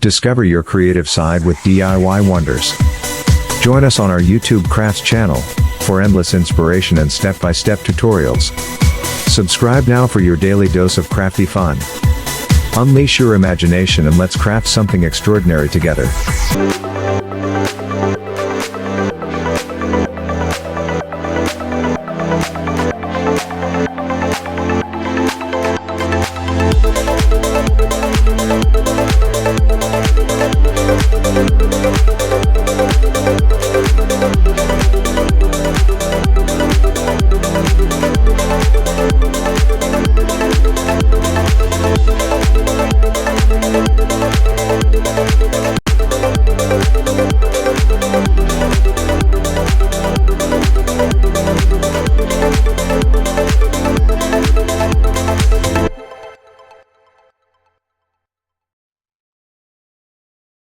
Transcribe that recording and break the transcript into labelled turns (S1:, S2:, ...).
S1: Discover your creative side with DIY wonders. Join us on our YouTube Crafts channel for endless inspiration and step-by-step tutorials. Subscribe now for your daily dose of crafty fun. Unleash your imagination and let's craft something extraordinary together.